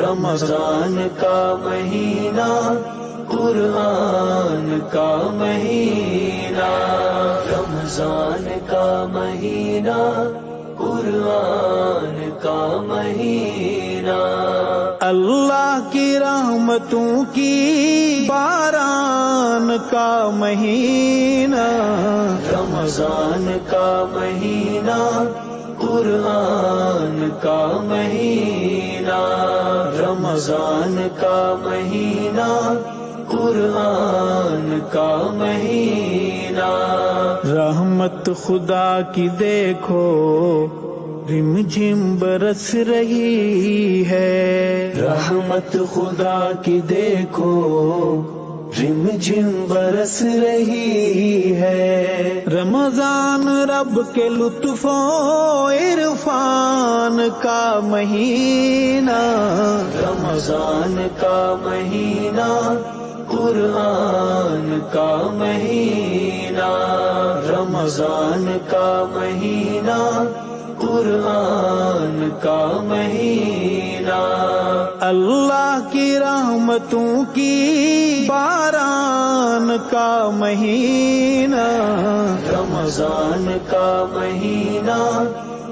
رمضان کا مہینہ، قرآن کا مہینہ، رمضان کا مہینہ، قرآن کا مہینہ، اللہ کی رحمتوں کی باران کا مہینہ، رمضان کا مہینہ، قرآن کا مہینہ، رمضان کا مہینہ، قرآن کا مہینہ، رحمت خدا کی دیکھو رم جھم برس رہی ہے، رحمت خدا کی دیکھو رم جھم برس رہی ہے، رمضان رب کے لطف و عرفان کا مہینہ، رمضان کا مہینہ، قرآن کا مہینہ، رمضان کا مہینہ، قرآن کا مہینہ، اللہ کی رحمتوں کی باران کا مہینہ، رمضان کا مہینہ،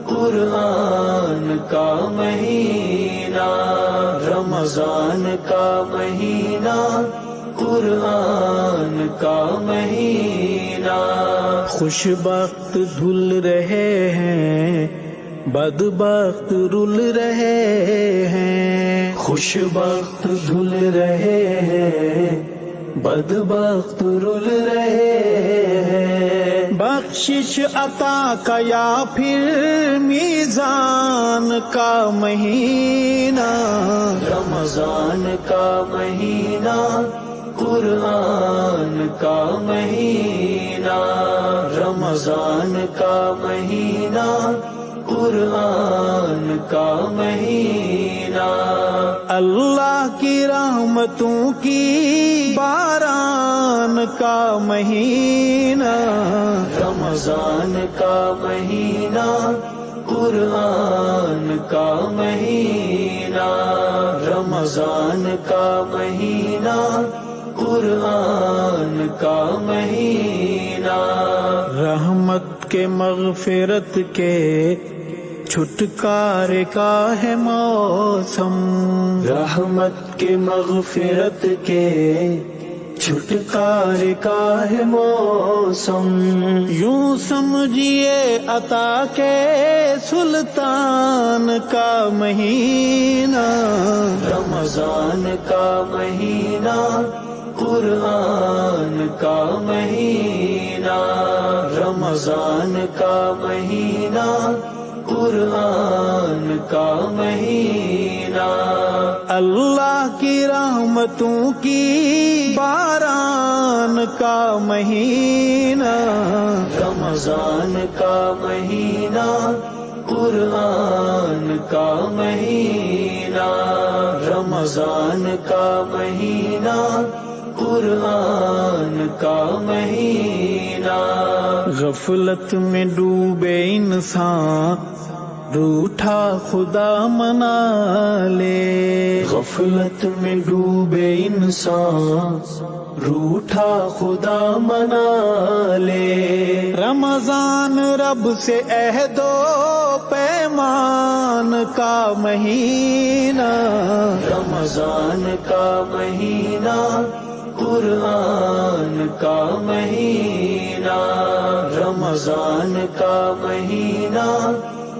قرآن کا مہینہ، رمضان کا مہینہ، قرآن کا مہینہ، خوش بخت دھل رہے ہیں بدبخت رل رہے ہیں، خوش بخت دھل رہے ہیں بدبخت رل رہے ہیں، بخشش عطا کا یا پھر میزان کا مہینہ، رمضان کا مہینہ، قرآن کا مہینہ، رمضان کا مہینہ، قرآن کا مہینہ، اللہ کی رحمتوں کی باران کا مہینہ، رمضان کا مہینہ، قرآن کا مہینہ، رمضان کا مہینہ، قرآن کا مہینہ، رحمت کے مغفرت کے چھٹکارے کا ہے موسم، رحمت کے مغفرت کے چھٹکارے کا ہے موسم، یوں سمجھیے عطا کے سلطان کا مہینہ، رمضان کا مہینہ، قرآن کا مہینہ، رمضان کا مہینہ، قرآن کا مہینہ، اللہ کی رحمتوں کی باران کا مہینہ، رمضان کا مہینہ، قرآن کا مہینہ، رمضان کا مہینہ، قرآن کا مہینہ، غفلت میں ڈوبے انسان روٹھا خدا منا لے، غفلت میں ڈوبے انسان روٹھا خدا منا لے، رمضان رب سے عہد و پیمان کا مہینہ، رمضان کا مہینہ، قرآن کا مہینہ، رمضان کا مہینہ،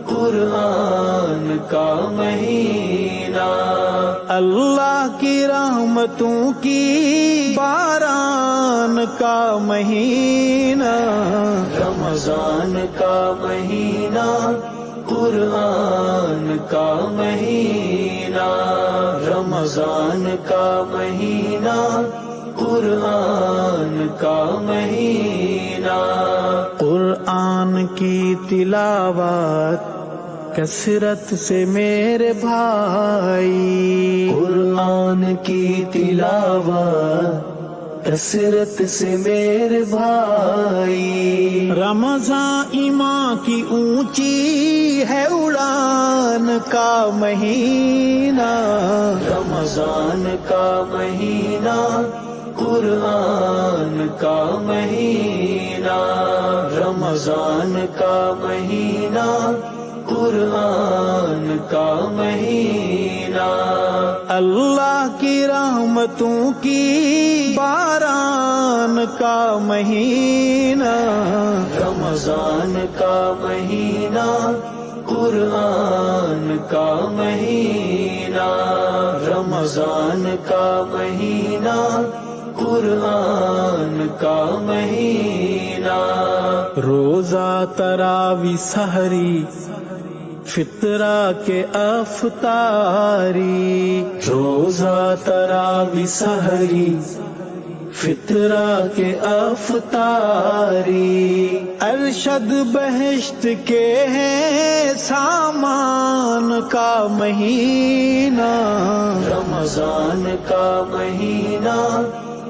قرآن کا مہینہ، اللہ کی رحمتوں کی باران کا مہینہ، رمضان کا مہینہ، قرآن کا مہینہ، رمضان کا مہینہ، قرآن کا مہینہ، قرآن کی تلاوت کثرت سے میرے بھائی، قرآن کی تلاوت کثرت سے میرے بھائی، رمضان ایمان کی اونچی ہے اڑان کا مہینہ، رمضان کا مہینہ قرآن کا مہینہ، رمضان کا مہینہ قرآن کا مہینہ، اللہ کی رحمتوں کی باران کا مہینہ، رمضان کا مہینہ قرآن کا مہینہ، رمضان کا مہینہ قرآن کا مہینہ، روزہ تراوی سحری فطرہ کے افطاری، روزہ تراوی سحری فطرہ کے افطاری، ارشد بہشت کے ہیں سامان کا مہینہ، رمضان کا مہینہ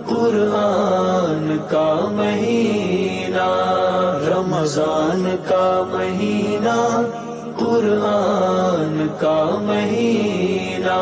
قرآن کا مہینہ، رمضان کا مہینہ قرآن کا مہینہ،